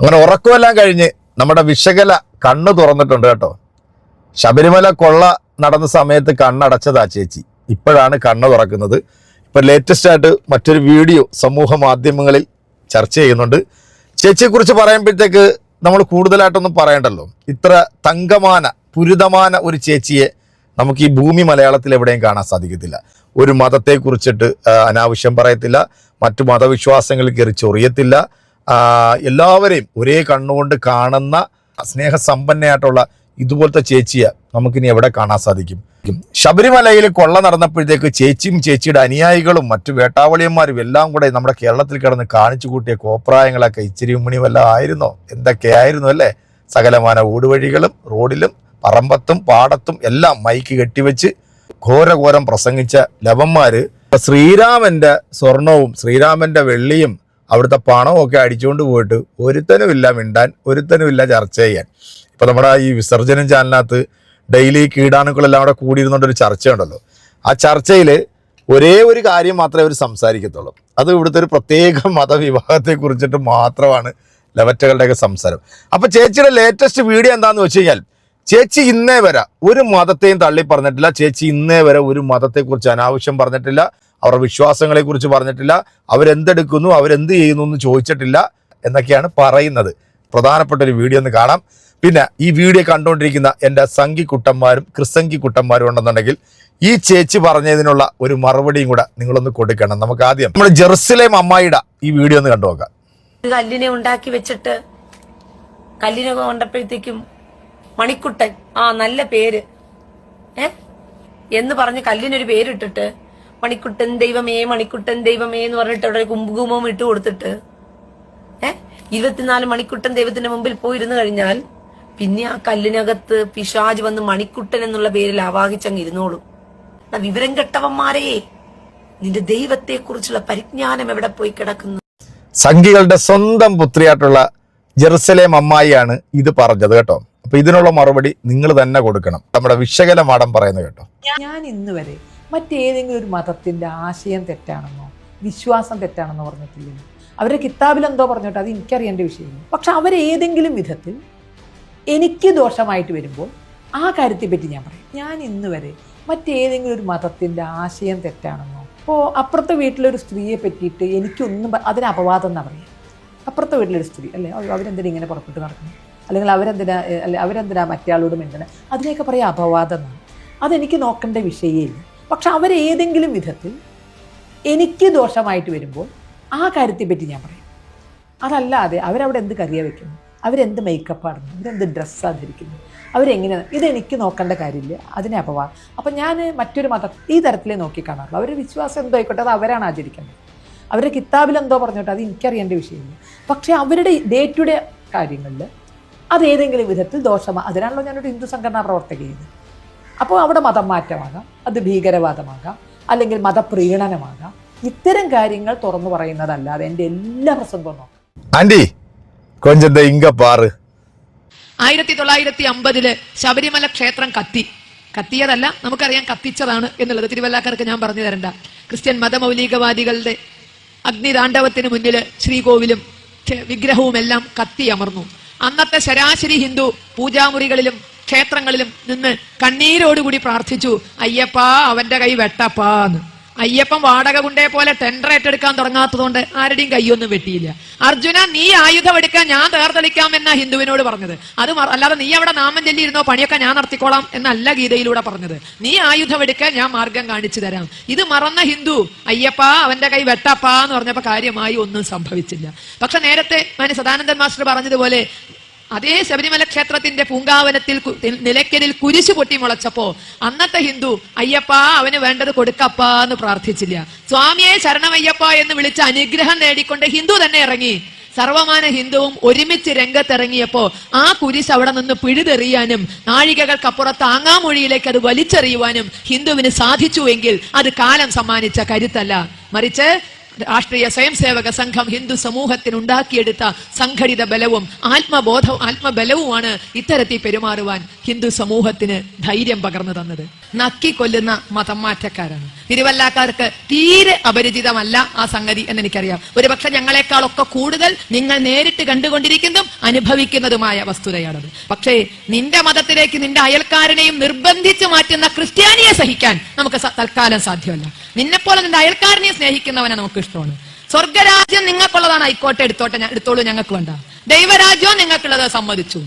അങ്ങനെ ഉറക്കമെല്ലാം കഴിഞ്ഞ് നമ്മുടെ വിശകല കണ്ണ് തുറന്നിട്ടുണ്ട് കേട്ടോ. ശബരിമല കൊള്ള നടന്ന സമയത്ത് കണ്ണടച്ചതാ ചേച്ചി. ഇപ്പോഴാണ് കണ്ണ് തുറക്കുന്നത്. ഇപ്പൊ ലേറ്റസ്റ്റ് ആയിട്ട് മറ്റൊരു വീഡിയോ സമൂഹ മാധ്യമങ്ങളിൽ ചർച്ച ചെയ്യുന്നുണ്ട്. ചേച്ചിയെക്കുറിച്ച് പറയുമ്പോഴത്തേക്ക് നമ്മൾ കൂടുതലായിട്ടൊന്നും പറയണ്ടല്ലോ. ഇത്ര തങ്കമാന പുരിതമാന ഒരു ചേച്ചിയെ നമുക്ക് ഈ ഭൂമി മലയാളത്തിൽ എവിടെയും കാണാൻ സാധിക്കത്തില്ല. ഒരു മതത്തെ കുറിച്ചിട്ട് അനാവശ്യം പറയത്തില്ല, മറ്റു മതവിശ്വാസങ്ങളിൽ കയറി ചൊറിയത്തില്ല, എല്ലാവരെയും ഒരേ കണ്ണുകൊണ്ട് കാണുന്ന സ്നേഹസമ്പന്നയായിട്ടുള്ള ഇതുപോലത്തെ ചേച്ചിയെ നമുക്കിനി എവിടെ കാണാൻ സാധിക്കും? ശബരിമലയിൽ കൊള്ള നടന്നപ്പോഴത്തേക്ക് ചേച്ചിയും ചേച്ചിയുടെ അനുയായികളും മറ്റു വേട്ടാവളിയന്മാരും എല്ലാം കൂടെ നമ്മുടെ കേരളത്തിൽ കിടന്ന് കാണിച്ചു കൂട്ടിയ കോപ്രായങ്ങളൊക്കെ ഇച്ചിരി ഉമ്മണിയും എല്ലാം ആയിരുന്നോ? എന്തൊക്കെയായിരുന്നു അല്ലേ? സകലമാന ഊടുവഴികളും റോഡിലും പറമ്പത്തും പാടത്തും എല്ലാം മൈക്ക് കെട്ടിവെച്ച് ഘോരഘോരം പ്രസംഗിച്ച ലവന്മാര് ശ്രീരാമന്റെ സ്വർണവും ശ്രീരാമന്റെ വെള്ളിയും അവിടുത്തെ പണവും ഒക്കെ അടിച്ചുകൊണ്ട് പോയിട്ട് ഒരുത്തനുമില്ല മിണ്ടാൻ, ഒരുത്തനുമില്ല ചർച്ച ചെയ്യാൻ. ഇപ്പൊ നമ്മുടെ ഈ വിസർജനം ചാനലിനകത്ത് ഡെയിലി കീടാണുക്കളെല്ലാം കൂടെ കൂടിയിരുന്നോണ്ടൊരു ചർച്ചയുണ്ടല്ലോ. ആ ചർച്ചയിൽ ഒരേ ഒരു കാര്യം മാത്രമേ അവർ സംസാരിക്കത്തുള്ളൂ. അത് ഇവിടുത്തെ ഒരു പ്രത്യേക മതവിഭാഗത്തെ കുറിച്ചിട്ട് മാത്രമാണ് ലവറ്റകളുടെയൊക്കെ സംസാരം. അപ്പൊ ചേച്ചിയുടെ ലേറ്റസ്റ്റ് വീഡിയോ എന്താന്ന് വെച്ച് കഴിഞ്ഞാൽ, ചേച്ചി ഇന്നേ വരെ ഒരു മതത്തെയും തള്ളി പറഞ്ഞിട്ടില്ല. ചേച്ചി ഇന്നേ വരെ ഒരു മതത്തെക്കുറിച്ച് അനാവശ്യം പറഞ്ഞിട്ടില്ല, അവരുടെ വിശ്വാസങ്ങളെ കുറിച്ച് പറഞ്ഞിട്ടില്ല, അവരെന്തെടുക്കുന്നു അവരെന്ത് ചെയ്യുന്നു എന്ന് ചോദിച്ചിട്ടില്ല എന്നൊക്കെയാണ് പറയുന്നത്. പ്രധാനപ്പെട്ട ഒരു വീഡിയോ ഒന്ന് കാണാം. പിന്നെ ഈ വീഡിയോ കണ്ടുകൊണ്ടിരിക്കുന്ന എൻ്റെ സംഘി കുട്ടന്മാരും ക്രിസംഗി കുട്ടന്മാരും ഉണ്ടെന്നുണ്ടെങ്കിൽ ഈ ചേച്ചി പറഞ്ഞതിനുള്ള ഒരു മറുപടിയും കൂടെ നിങ്ങളൊന്ന് കൊടുക്കണം. നമുക്ക് ആദ്യം നമ്മൾ ജെറുസലേം അമ്മായിയുടെ ഈ വീഡിയോ ഒന്ന് കണ്ടു നോക്കാം. കല്ലിനെ ഉണ്ടാക്കി വെച്ചിട്ട് കല്ലിനെ കൊണ്ടപ്പോഴത്തേക്കും മണിക്കുട്ടൻ, നല്ല പേര് എന്ന് പറഞ്ഞ് കല്ലിനൊരു പേരിട്ടിട്ട് മണിക്കുട്ടൻ ദൈവമേ മണിക്കുട്ടൻ ദൈവമേ എന്ന് പറഞ്ഞിട്ട് അവിടെ കുംകുമവും ഇട്ട് കൊടുത്തിട്ട് 24 മണിക്കുട്ടൻ ദൈവത്തിന്റെ മുമ്പിൽ പോയിരുന്നു കഴിഞ്ഞാൽ പിന്നെ ആ കല്ലിനകത്ത് പിശാജ് വന്ന് മണിക്കുട്ടൻ എന്നുള്ള പേരിൽ ആവാഹിച്ചങ്ങ് ഇരുന്നോളും. വിവരം കെട്ടവന്മാരെ, നിന്റെ ദൈവത്തെ കുറിച്ചുള്ള പരിജ്ഞാനം എവിടെ പോയി കിടക്കുന്നു? സംഘികളുടെ സ്വന്തം പുത്രിയായിട്ടുള്ള ജെറുസലേം അമ്മായിയാണ് ഇത് പറഞ്ഞത് കേട്ടോ. അപ്പൊ ഇതിനുള്ള മറുപടി നിങ്ങൾ തന്നെ കൊടുക്കണം. നമ്മുടെ വിശകല മാഡം പറയുന്നത് കേട്ടോ. ഞാൻ ഇന്ന് വരെ മറ്റേതെങ്കിലും ഒരു മതത്തിന്റെ ആശയം തെറ്റാണെന്നോ വിശ്വാസം തെറ്റാണെന്നോ പറഞ്ഞിട്ടില്ല. അവരുടെ കിതാബിൽ എന്തോ പറഞ്ഞോട്ടെ, അത് എനിക്കറിയേണ്ട വിഷയമില്ല. പക്ഷെ അവരേതെങ്കിലും വിധത്തിൽ എനിക്ക് ദോഷമായിട്ട് വരുമ്പോൾ ആ കാര്യത്തെ പറ്റി ഞാൻ പറയും. ഞാൻ ഇന്ന് വരെ മറ്റേതെങ്കിലും ഒരു മതത്തിന്റെ ആശയം തെറ്റാണെന്നോ, ഇപ്പോൾ അപ്പുറത്തെ വീട്ടിലൊരു സ്ത്രീയെ പറ്റിയിട്ട് എനിക്കൊന്നും അതിന് അപവാദം എന്നാ പറയുക. അപ്പുറത്തെ വീട്ടിലൊരു സ്ത്രീ അല്ലേ, അവരെന്തിനാ ഇങ്ങനെ പുറപ്പെട്ട് നടക്കുന്നത്, അല്ലെങ്കിൽ അവരെന്തിനാ മറ്റേ മിണ്ടണം, അതിനെയൊക്കെ പറയാം അപവാദം എന്നാണ്. അതെനിക്ക് നോക്കേണ്ട വിഷയമില്ല. പക്ഷെ അവരേതെങ്കിലും വിധത്തിൽ എനിക്ക് ദോഷമായിട്ട് വരുമ്പോൾ ആ കാര്യത്തെ പറ്റി ഞാൻ പറയും. അതല്ലാതെ അവരവിടെ എന്ത് കറിയ വെക്കുന്നു, അവരെന്ത് മേക്കപ്പാടുന്നു, അവരെന്ത് ഡ്രസ്സാണ് ധരിക്കുന്നു, അവരെങ്ങനെ, ഇതെനിക്ക് നോക്കേണ്ട കാര്യമില്ല, അതിനെ അപവാദം. അപ്പം ഞാൻ മറ്റൊരു മതം ഈ തരത്തിലേ നോക്കിക്കാണാറുള്ളൂ. അവരുടെ വിശ്വാസം എന്തോ ആയിക്കോട്ടെ, അത് അവരാണ് ആചരിക്കേണ്ടത്. അവരുടെ കിതാബിൽ എന്തോ പറഞ്ഞോട്ടെ, അത് എനിക്കറിയേണ്ട വിഷയമില്ല. പക്ഷേ അവരുടെ ഡേ ടു ഡേ കാര്യങ്ങളിൽ അതേതെങ്കിലും വിധത്തിൽ ദോഷമാണ്. അതിനാണല്ലോ ഞാനൊരു ഹിന്ദു സംഘടനാ പ്രവർത്തക ചെയ്യുന്നത്. അപ്പോൾ അവിടെ മതം മാറ്റമാകാം, അത് ഭീകരവാദമാകാം, അല്ലെങ്കിൽ മതപ്രീണനമാകാം. ഇത്തരം കാര്യങ്ങൾ തുറന്നു പറയുന്നതല്ലാതെ എൻ്റെ എല്ലാ പ്രസംഗവും നോക്കാം. ആന്റി കൊഞ്ചത്തെ ഇങ്കപ്പാറ് 1950 ശബരിമല ക്ഷേത്രം കത്തിയതല്ല, നമുക്കറിയാം കത്തിച്ചതാണ് എന്നുള്ളത്. തിരുവല്ലാക്കാർക്ക് ഞാൻ പറഞ്ഞു തരണ്ട. ക്രിസ്ത്യൻ മതമൗലികവാദികളുടെ അഗ്നിതാണ്ഡവത്തിന് മുന്നിൽ ശ്രീകോവിലും വിഗ്രഹവും എല്ലാം കത്തിയമർന്നു. അന്നത്തെ ശരാശരി ഹിന്ദു പൂജാമുറികളിലും ക്ഷേത്രങ്ങളിലും നിന്ന് കണ്ണീരോടുകൂടി പ്രാർത്ഥിച്ചു, അയ്യപ്പാ അവന്റെ കൈ വെട്ടപ്പാന്ന്. അയ്യപ്പൻ വാടക കുണ്ടേ പോലെ ടെൻഡർ ഏറ്റെടുക്കാൻ തുടങ്ങാത്തതുകൊണ്ട് ആരുടെയും കൈയൊന്നും വെട്ടിയില്ല. അർജുന, നീ ആയുധം എടുക്കാൻ ഞാൻ തേർതെളിക്കാം എന്നാ ഹിന്ദുവിനോട് പറഞ്ഞത്. അത് അല്ലാതെ നീ അവിടെ നാമം ചൊല്ലിയിരുന്നോ, പണിയൊക്കെ ഞാൻ നടത്തിക്കോളാം എന്നല്ല ഗീതയിലൂടെ പറഞ്ഞത്. നീ ആയുധം എടുക്കാൻ ഞാൻ മാർഗം കാണിച്ചു തരാം. ഇത് മറന്ന ഹിന്ദു അയ്യപ്പാ അവന്റെ കൈ വെട്ടപ്പാ എന്ന് പറഞ്ഞപ്പോ കാര്യമായി ഒന്നും സംഭവിച്ചില്ല. പക്ഷെ നേരത്തെ സദാനന്ദൻ മാസ്റ്റർ പറഞ്ഞതുപോലെ അതേ ശബരിമല ക്ഷേത്രത്തിന്റെ പൂങ്കാവനത്തിൽ നിലയ്ക്കലിൽ കുരിശു പൊട്ടി മുളച്ചപ്പോ അന്നത്തെ ഹിന്ദു അയ്യപ്പാ അവന് വേണ്ടത് കൊടുക്കപ്പാ എന്ന് പ്രാർത്ഥിച്ചില്ല. സ്വാമിയെ ശരണമയ്യപ്പ എന്ന് വിളിച്ച് അനുഗ്രഹം നേടിക്കൊണ്ട് ഹിന്ദു തന്നെ ഇറങ്ങി. സർവമാന ഹിന്ദുവും ഒരുമിച്ച് രംഗത്തിറങ്ങിയപ്പോ ആ കുരിശ് അവിടെ നിന്ന് പിഴുതെറിയാനും നാഴികകൾക്കപ്പുറത്ത് ആങ്ങാമൊഴിയിലേക്ക് അത് വലിച്ചെറിയുവാനും ഹിന്ദുവിന് സാധിച്ചുവെങ്കിൽ അത് കാലം സമ്മാനിച്ച കരുത്തല്ല, മറിച്ച് രാഷ്ട്രീയ സ്വയംസേവക സംഘം ഹിന്ദു സമൂഹത്തിന് ഉണ്ടാക്കിയെടുത്ത സംഘടിത ബലവും ആത്മബലവുമാണ് ഇത്തരത്തിൽ പെരുമാറുവാൻ ഹിന്ദു സമൂഹത്തിന് ധൈര്യം പകർന്നു തന്നത്. നക്കിക്കൊല്ലുന്ന മതം മാറ്റക്കാരാണ്. തിരുവല്ലാക്കാർക്ക് തീരെ അപരിചിതമല്ല ആ സംഗതി എന്നെനിക്കറിയാം. ഒരുപക്ഷെ ഞങ്ങളെക്കാളൊക്കെ കൂടുതൽ നിങ്ങൾ നേരിട്ട് കണ്ടുകൊണ്ടിരിക്കുന്നതും അനുഭവിക്കുന്നതുമായ വസ്തുതയാണത്. പക്ഷേ നിന്റെ മതത്തിലേക്ക് നിന്റെ അയൽക്കാരനെയും നിർബന്ധിച്ച് മാറ്റുന്ന ക്രിസ്ത്യാനിയെ സഹിക്കാൻ നമുക്ക് തൽക്കാലം സാധ്യമല്ല. നിന്നെപ്പോലെ നിന്റെ അയൽക്കാരനെ സ്നേഹിക്കുന്നവനെ നമുക്ക് ഇഷ്ടമാണ്. സ്വർഗരാജ്യം നിങ്ങൾക്കുള്ളതാണ്, ആയിക്കോട്ടെ, എടുത്തോളൂ, ഞങ്ങൾക്ക് വേണ്ട. ദൈവരാജ്യവും നിങ്ങൾക്കുള്ളത്, സമ്മതിച്ചു.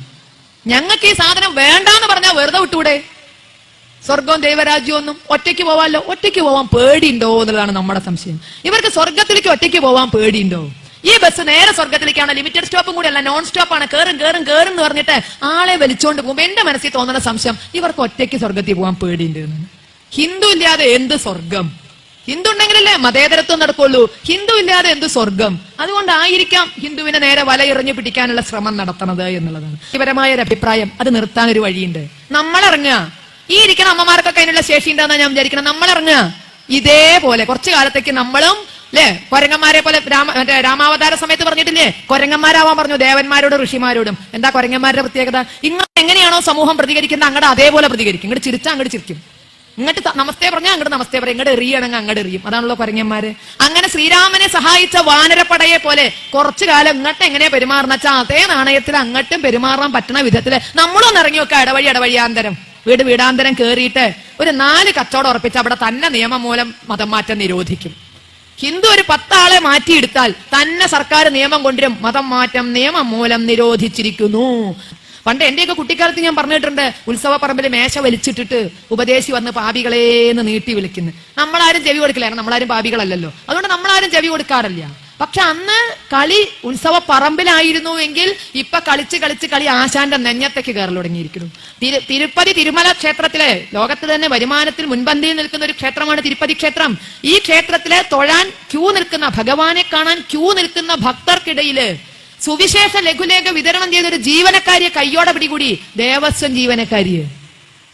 ഞങ്ങൾക്ക് ഈ സാധനം വേണ്ടാന്ന് പറഞ്ഞാൽ വെറുതെ വിട്ടൂടെ? സ്വർഗവും ദൈവരാജ്യവും ഒന്നും ഒറ്റയ്ക്ക് പോവാല്ലോ. ഒറ്റയ്ക്ക് പോവാൻ പേടിയുണ്ടോ എന്നുള്ളതാണ് നമ്മുടെ സംശയം. ഇവർക്ക് സ്വർഗത്തിലേക്ക് ഒറ്റയ്ക്ക് പോവാൻ പേടിയുണ്ടോ? ഈ ബസ് നേരെ സ്വർഗത്തിലേക്കാണ്, ലിമിറ്റഡ് സ്റ്റോപ്പും കൂടി അല്ല, നോൺ സ്റ്റോപ്പാണ്. കേറും എന്ന് പറഞ്ഞിട്ട് ആളെ വലിച്ചോണ്ട് പോകുമ്പോ എന്റെ മനസ്സിൽ തോന്നുന്ന സംശയം ഇവർക്ക് ഒറ്റയ്ക്ക് സ്വർഗത്തിൽ പോകാൻ പേടിയുണ്ട് എന്ന്. ഹിന്ദു ഇല്ലാതെ എന്ത് സ്വർഗം? ഹിന്ദു ഉണ്ടെങ്കിലല്ലേ മതേതരത്വം നടക്കുള്ളൂ. ഹിന്ദു ഇല്ലാതെ എന്ത് സ്വർഗം? അതുകൊണ്ടായിരിക്കാം ഹിന്ദുവിനെ നേരെ വലയെറിഞ്ഞു പിടിക്കാനുള്ള ശ്രമം നടത്തുന്നത് എന്നുള്ളതാണ് വ്യക്തിപരമായ ഒരു അഭിപ്രായം. അത് നിർത്താൻ ഒരു വഴിയുണ്ട്. നമ്മളിറങ്ങുക. ഈ ഇരിക്കുന്ന അമ്മമാർക്കൊക്കെ അതിനുള്ള ശേഷി ഉണ്ടെന്നാണ് ഞാൻ വിചാരിക്കണം. നമ്മളിറങ്ങുക. ഇതേപോലെ കുറച്ചു കാലത്തേക്ക് നമ്മളും കൊരങ്ങന്മാരെ പോലെ രാമാവതാര സമയത്ത് പറഞ്ഞിട്ടില്ലേ, കൊരങ്ങന്മാരാവാൻ പറഞ്ഞു ദേവന്മാരോടും ഋഷിമാരോടും. എന്താ കൊരങ്ങന്മാരുടെ പ്രത്യേകത? ഇങ്ങോട്ട് എങ്ങനെയാണോ സമൂഹം പ്രതികരിക്കുന്നത് അങ്ങോട്ട് അതേപോലെ പ്രതികരിക്കും. ഇങ്ങോട്ട് ചിരിച്ചാൽ അങ്ങോട്ട് ചിരിക്കും, ഇങ്ങോട്ട് നമസ്തേ പറഞ്ഞാൽ അങ്ങോട്ട് നമസ്തേ പറയും, ഇങ്ങോട്ട് എറിയണമെങ്കിൽ അങ്ങോട്ട് എറിയും. അതാണല്ലോ കൊരങ്ങന്മാര്. അങ്ങനെ ശ്രീരാമനെ സഹായിച്ച വാനരപ്പടയെ പോലെ കുറച്ചു കാലം ഇങ്ങോട്ട് എങ്ങനെയാ പെരുമാറുന്ന വെച്ചാൽ അതേ നാണയത്തിൽ അങ്ങോട്ടും പെരുമാറാൻ പറ്റുന്ന വിധത്തില് നമ്മളൊന്ന് ഇറങ്ങി വെക്കുക. ഇടവഴിയാന്തരം വീടാന്തരം കേറിയിട്ട് ഒരു 4 കച്ചവടം ഉറപ്പിച്ച് അവിടെ തന്നെ നിയമം മൂലം മതം മാറ്റം നിരോധിക്കും. ഹിന്ദു ഒരു 10 ആളെ മാറ്റിയെടുത്താൽ തന്നെ സർക്കാർ നിയമം കൊണ്ടുവരും. മതം മാറ്റം നിയമം മൂലം നിരോധിച്ചിരിക്കുന്നു. പണ്ട് എന്റെയൊക്കെ കുട്ടിക്കാലത്ത് ഞാൻ പറഞ്ഞിട്ടുണ്ട്, ഉത്സവ പറമ്പിൽ മേശ വലിച്ചിട്ടിട്ട് ഉപദേശി വന്ന് പാപികളേന്ന് നീട്ടി വിളിക്കുന്നു. നമ്മളാരും ചെവി കൊടുക്കില്ല, നമ്മളാരും പാപികളല്ലല്ലോ. അതുകൊണ്ട് നമ്മളാരും ചെവി കൊടുക്കാറില്ല. പക്ഷെ അന്ന് കളി ഉത്സവ പറമ്പിലായിരുന്നു എങ്കിൽ ഇപ്പൊ കളി ആശാന്റെ നെഞ്ഞത്തേക്ക് കയറി തുടങ്ങിയിരിക്കുന്നു. തിരുപ്പതി തിരുമല ക്ഷേത്രത്തിലെ ലോകത്ത് തന്നെ വരുമാനത്തിൽ മുൻപന്തിയിൽ നിൽക്കുന്ന ഒരു ക്ഷേത്രമാണ് തിരുപ്പതി ക്ഷേത്രം. ഈ ക്ഷേത്രത്തിലെ തൊഴാൻ ഭഗവാനെ കാണാൻ ക്യൂ നിൽക്കുന്ന ഭക്തർക്കിടയില് സുവിശേഷ ലഘുലേഖ വിതരണം ചെയ്ത ഒരു ജീവനക്കാരിയെ കയ്യോടെ പിടികൂടി. ദേവസ്വം ജീവനക്കാരിയെ.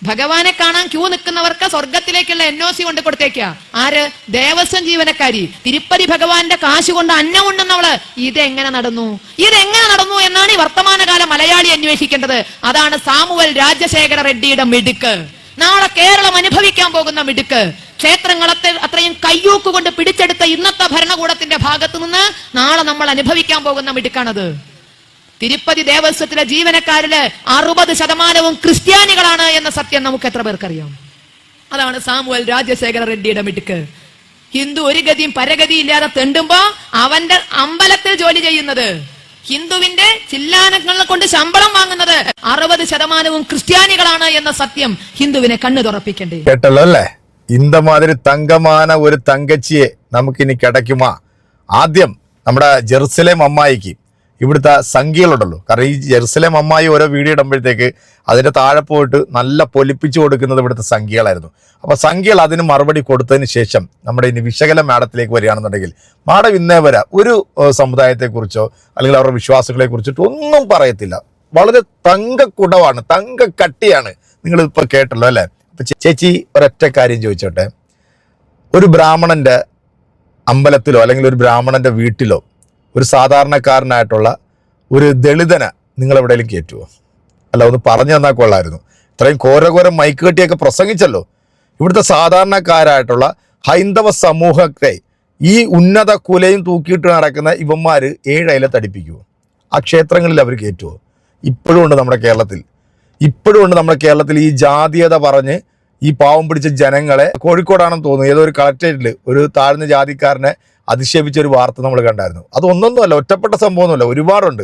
ഭഗവാനെ കാണാൻ ക്യൂ നിൽക്കുന്നവർക്ക് സ്വർഗത്തിലേക്കുള്ള NOC കൊണ്ട് കൊടുത്തേക്കാ. ആര്? ദേവസ്വം ജീവനക്കാരി. തിരുപ്പതി ഭഗവാന്റെ കാശ് കൊണ്ട് അന്നം ഉണ്ടെന്നവള്. ഇതെങ്ങനെ നടന്നു എന്നാണ് ഈ വർത്തമാനകാല മലയാളി അന്വേഷിക്കേണ്ടത്. അതാണ് സാമുവൽ രാജശേഖര റെഡ്ഡിയുടെ മിടുക്ക്. നാളെ കേരളം അനുഭവിക്കാൻ പോകുന്ന മിടുക്ക്. ക്ഷേത്രങ്ങളത്തെ അത്രയും കയ്യൂക്ക് കൊണ്ട് പിടിച്ചെടുത്ത ഇന്നത്തെ ഭരണകൂടത്തിന്റെ ഭാഗത്തു നിന്ന് നാളെ നമ്മൾ അനുഭവിക്കാൻ പോകുന്ന മിടുക്കാണത്. തിരുപ്പതി ദേവസ്വത്തിലെ ജീവനക്കാരില് 60% ക്രിസ്ത്യാനികളാണ് എന്ന സത്യം നമുക്ക് എത്ര പേർക്കറിയാം? അതാണ് സാമുവൽ രാജശേഖര റെഡ്ഡിയുടെ മിടുക്ക്. ഹിന്ദു ഒരു ഗതിയും പരഗതി ഇല്ലാതെ തെണ്ടുമ്പോ അവന്റെ അമ്പലത്തിൽ ജോലി ചെയ്യുന്നത്, ഹിന്ദുവിന്റെ ചില്ലാനങ്ങളെ കൊണ്ട് ശമ്പളം വാങ്ങുന്നത് 60% ക്രിസ്ത്യാനികളാണ് എന്ന സത്യം ഹിന്ദുവിനെ കണ്ണു തുറപ്പിക്കണ്ടേ? കേട്ടല്ലോ അല്ലേ? ഇന്ദമാതിരി തങ്കമാന ഒരു തങ്കച്ചിയെ നമുക്കിനി കിടക്കുമാ? ആദ്യം നമ്മുടെ ജെറുസലേം അമ്മായിക്ക് ഇവിടുത്തെ സംഖ്യകളുണ്ടല്ലോ. കാരണം ഈ ജെറുസലേം അമ്മായി ഓരോ വീഡിയോ ഇടുമ്പോഴത്തേക്ക് അതിന്റെ താഴെ പോയിട്ട് നല്ല പൊലിപ്പിച്ചു കൊടുക്കുന്നത് ഇവിടുത്തെ സംഖ്യകളായിരുന്നു. അപ്പൊ സംഖ്യകൾ അതിന് മറുപടി കൊടുത്തതിന് ശേഷം നമ്മുടെ ഇനി വിശകല മാഡത്തിലേക്ക് വരികയാണെന്നുണ്ടെങ്കിൽ, മാഡം ഇന്നേ വരെ ഒരു സമുദായത്തെക്കുറിച്ചോ അല്ലെങ്കിൽ അവരുടെ വിശ്വാസങ്ങളെ കുറിച്ചിട്ടോ ഒന്നും പറയത്തില്ല. വളരെ തങ്കക്കുടവാണ്, തങ്കക്കട്ടിയാണ്. നിങ്ങൾ ഇപ്പൊ കേട്ടല്ലോ അല്ലെ? അപ്പൊ ചേച്ചി ഒരൊറ്റ കാര്യം ചോദിച്ചോട്ടെ, ഒരു ബ്രാഹ്മണന്റെ അമ്പലത്തിലോ അല്ലെങ്കിൽ ഒരു ബ്രാഹ്മണന്റെ വീട്ടിലോ ഒരു സാധാരണക്കാരനായിട്ടുള്ള ഒരു ദളിതനെ നിങ്ങൾ എവിടെയെങ്കിലും കയറ്റുമോ? അല്ല, ഒന്ന് പറഞ്ഞു തന്നാൽ കൊള്ളായിരുന്നു. ഇത്രയും ഘോരഘോരം മൈക്ക് കെട്ടിയൊക്കെ പ്രസംഗിച്ചല്ലോ. ഇവിടുത്തെ സാധാരണക്കാരായിട്ടുള്ള ഹൈന്ദവ സമൂഹത്തെ ഈ ഉന്നത കുലയും തൂക്കിയിട്ട് നടക്കുന്ന ഇവന്മാർ 7 അയല തടിപ്പിക്കുമോ? ആ ക്ഷേത്രങ്ങളിൽ അവർ കയറ്റുമോ? ഇപ്പോഴും ഉണ്ട് നമ്മുടെ കേരളത്തിൽ ഈ ജാതീയത പറഞ്ഞ് ഈ പാവം പിടിച്ച ജനങ്ങളെ, കോഴിക്കോടാണെന്ന് തോന്നുന്നു, ഏതോ ഒരു കളക്ടറേറ്റിൽ ഒരു താഴ്ന്ന ജാതിക്കാരനെ അധിക്ഷേപിച്ച ഒരു വാർത്ത നമ്മൾ കണ്ടായിരുന്നു. അത് ഒന്നൊന്നുമല്ല, ഒറ്റപ്പെട്ട സംഭവമൊന്നുമല്ല, ഒരുപാടുണ്ട്.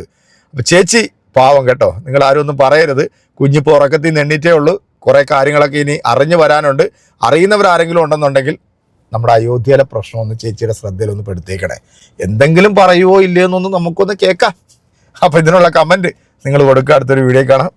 അപ്പൊ ചേച്ചി പാവം കേട്ടോ, നിങ്ങൾ ആരും ഒന്നും പറയരുത്. കുഞ്ഞിപ്പോൾ ഉറക്കത്തിൽ നിന്ന് എണ്ണീറ്റേ ഉള്ളൂ. കുറെ കാര്യങ്ങളൊക്കെ ഇനി അറിഞ്ഞു വരാനുണ്ട്. അറിയുന്നവരാരെങ്കിലും ഉണ്ടെന്നുണ്ടെങ്കിൽ നമ്മുടെ അയോധ്യയിലെ പ്രശ്നമൊന്ന് ചേച്ചിയുടെ ശ്രദ്ധയിലൊന്ന് പെടുത്തേക്കണേ. എന്തെങ്കിലും പറയുവോ ഇല്ലയോ എന്നൊന്ന് നമുക്കൊന്ന് കേൾക്കാം. അപ്പൊ ഇതിനുള്ള കമന്റ് നിങ്ങൾ കൊടുക്കുക. അടുത്തൊരു വീഡിയോ കാണാം.